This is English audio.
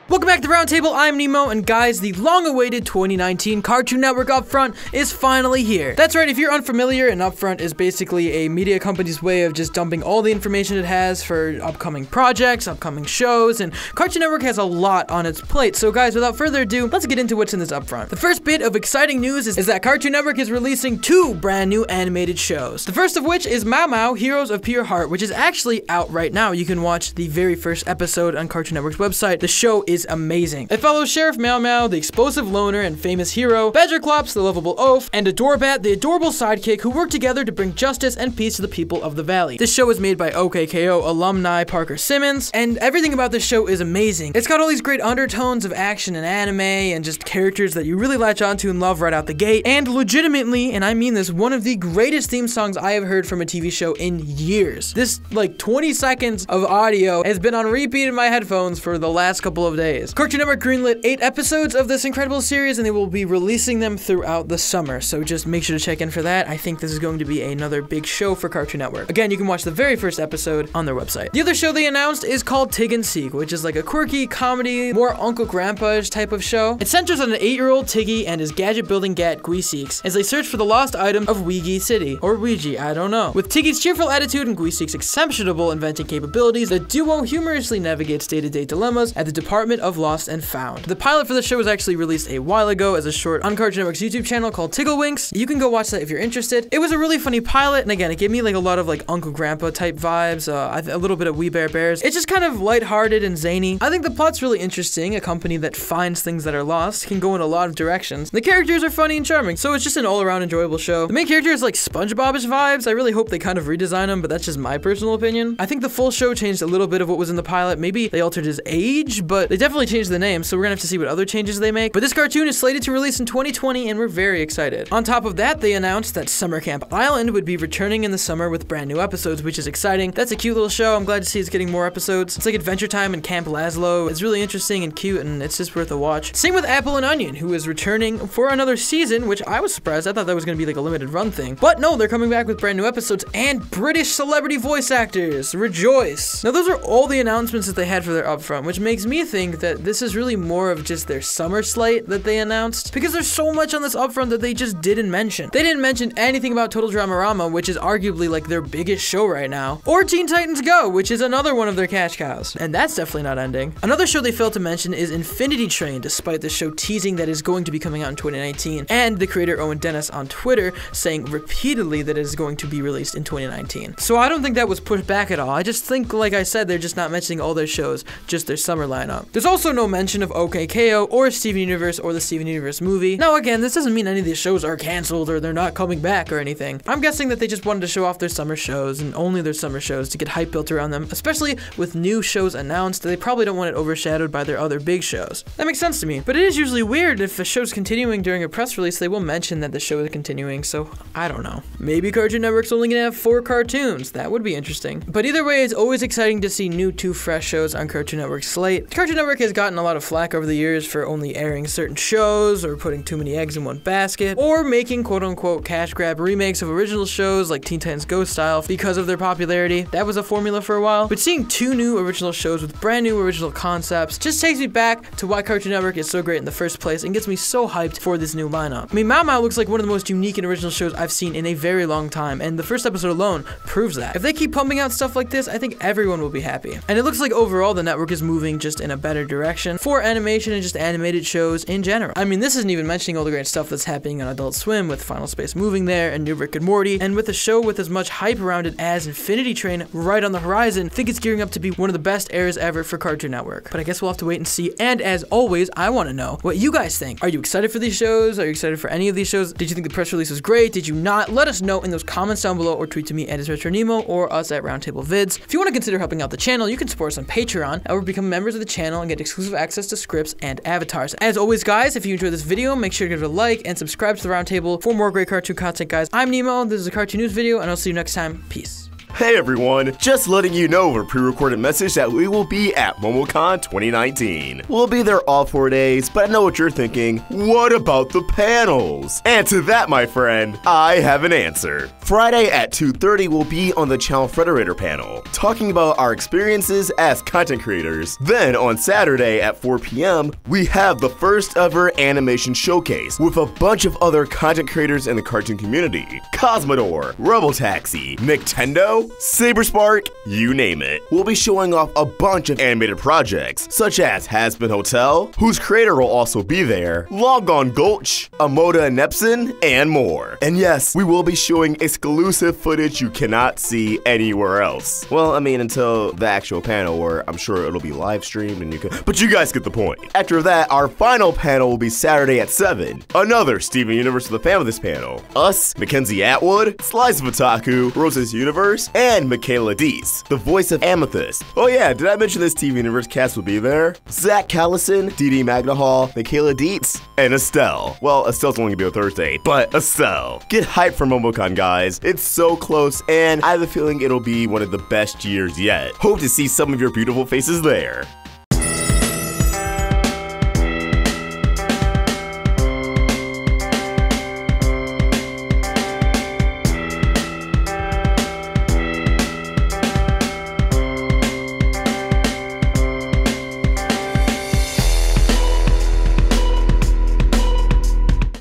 Welcome back to the Roundtable. I'm Nemo, and guys, the long-awaited 2019 Cartoon Network Upfront is finally here. That's right, if you're unfamiliar, an Upfront is basically a media company's way of just dumping all the information it has for upcoming projects, upcoming shows, and Cartoon Network has a lot on its plate. So guys, without further ado, let's get into what's in this Upfront. The first bit of exciting news is that Cartoon Network is releasing 2 brand new animated shows. The first of which is Mao Mao, Heroes of Pure Heart, which is actually out right now. You can watch the very first episode on Cartoon Network's website. The show is amazing. It follows Sheriff Mao Mao, the explosive loner and famous hero, Badgerclops, the lovable oaf, and Adorebat, the adorable sidekick, who work together to bring justice and peace to the people of the valley. This show is made by OKKO alumni Parker Simmons, and everything about this show is amazing. It's got all these great undertones of action and anime and just characters that you really latch onto and love right out the gate, and legitimately, and I mean this, one of the greatest theme songs I have heard from a TV show in years. This, like, 20 seconds of audio has been on repeat in my headphones for the last couple of days. Cartoon Network greenlit 8 episodes of this incredible series, and they will be releasing them throughout the summer, so just make sure to check in for that. I think this is going to be another big show for Cartoon Network. Again, you can watch the very first episode on their website. The other show they announced is called Tig and Seek, which is like a quirky comedy, more Uncle Grandpa-ish type of show. It centers on an 8-year-old Tiggy and his gadget-building gat Gwee Seeks as they search for the lost item of Weegee City, or Ouija, I don't know. With Tiggy's cheerful attitude and Gwee Seeks' exceptional inventing capabilities, the duo humorously navigates day-to-day dilemmas at the Department of Lost and Found. The pilot for the show was actually released a while ago as a short on Cartoon Network's YouTube channel called Tigglewinks. You can go watch that if you're interested. It was a really funny pilot, and again, it gave me like a lot of like Uncle Grandpa type vibes, a little bit of We Bare Bears. It's just kind of lighthearted and zany. I think the plot's really interesting. A company that finds things that are lost can go in a lot of directions. The characters are funny and charming, so it's just an all-around enjoyable show. The main character is like SpongeBob-ish vibes. I really hope they kind of redesign him, but that's just my personal opinion. I think the full show changed a little bit of what was in the pilot. Maybe they altered his age, but they definitely changed the name, so we're gonna have to see what other changes they make. But this cartoon is slated to release in 2020, and we're very excited. On top of that, they announced that Summer Camp Island would be returning in the summer with brand new episodes, which is exciting. That's a cute little show. I'm glad to see it's getting more episodes. It's like Adventure Time and Camp Lazlo. It's really interesting and cute, and it's just worth a watch. Same with Apple and Onion, who is returning for another season, which I was surprised. I thought that was gonna be like a limited run thing. But no, they're coming back with brand new episodes and British celebrity voice actors. Rejoice. Now, those are all the announcements that they had for their Upfront, which makes me think that this is really more of just their summer slate that they announced, because there's so much on this Upfront that they just didn't mention. They didn't mention anything about Total Dramarama, which is arguably like their biggest show right now, or Teen Titans Go, which is another one of their cash cows, and that's definitely not ending. Another show they failed to mention is Infinity Train, despite the show teasing that is going to be coming out in 2019, and the creator Owen Dennis on Twitter saying repeatedly that it is going to be released in 2019. So I don't think that was pushed back at all. I just think, like I said, they're just not mentioning all their shows, just their summer lineup. There's also no mention of OKKO or Steven Universe or the Steven Universe movie. Now again, this doesn't mean any of these shows are canceled or they're not coming back or anything. I'm guessing that they just wanted to show off their summer shows and only their summer shows to get hype built around them, especially with new shows announced. They probably don't want it overshadowed by their other big shows. That makes sense to me, but it is usually weird if a show's continuing during a press release, they will mention that the show is continuing, so I don't know. Maybe Cartoon Network's only gonna have 4 cartoons. That would be interesting. But either way, it's always exciting to see new 2 fresh shows on Cartoon Network's slate. Cartoon Network has gotten a lot of flack over the years for only airing certain shows, or putting too many eggs in one basket, or making quote-unquote cash grab remakes of original shows like Teen Titans Go style because of their popularity. That was a formula for a while, but seeing 2 new original shows with brand new original concepts just takes me back to why Cartoon Network is so great in the first place and gets me so hyped for this new lineup. I mean, Mao Mao looks like one of the most unique and original shows I've seen in a very long time, and the first episode alone proves that. If they keep pumping out stuff like this, I think everyone will be happy. And it looks like overall the network is moving just in a better direction for animation and just animated shows in general. I mean, this isn't even mentioning all the great stuff that's happening on Adult Swim with Final Space moving there and new Rick and Morty, and with a show with as much hype around it as Infinity Train right on the horizon. I think it's gearing up to be one of the best eras ever for Cartoon Network. But I guess we'll have to wait and see, and as always, I want to know what you guys think. Are you excited for these shows? Are you excited for any of these shows? Did you think the press release was great? Did you not? Let us know in those comments down below, or tweet to me at @RetroNemo or us at Roundtable Vids. If you want to consider helping out the channel, you can support us on Patreon, or become members of the channel and get exclusive access to scripts and avatars. As always, guys, if you enjoyed this video, make sure to give it a like and subscribe to the Roundtable for more great cartoon content, guys. I'm Nemo, this is a cartoon news video, and I'll see you next time. Peace. Hey everyone, just letting you know over pre-recorded message that we will be at MomoCon 2019. We'll be there all 4 days, but I know what you're thinking. What about the panels? And to that, my friend, I have an answer. Friday at 2:30 will be on the Channel Frederator panel, talking about our experiences as content creators. Then on Saturday at 4 p.m., we have the first ever animation showcase with a bunch of other content creators in the cartoon community. Cosmodor, Robotaxi, Nintendo, Saberspark, you name it. We'll be showing off a bunch of animated projects, such as Hazbin Hotel, whose creator will also be there, Long Gone Gulch, Amoda and Nepson, and more. And yes, we will be showing exclusive footage you cannot see anywhere else. Well, I mean, until the actual panel, where I'm sure it'll be live streamed and you can, but you guys get the point. After that, our final panel will be Saturday at 7. Another Steven Universe of the fan of this panel. Us, Mackenzie Atwood, Slice of Otaku, Rose's Universe, and Michaela Deese, the voice of Amethyst. Oh yeah, did I mention this TV Universe cast will be there? Zach Callison, Dee Magnahall, Michaela Dietz, and Estelle. Well, Estelle's only gonna be on Thursday, but Estelle. Get hyped for MomoCon, guys. It's so close, and I have a feeling it'll be one of the best years yet. Hope to see some of your beautiful faces there.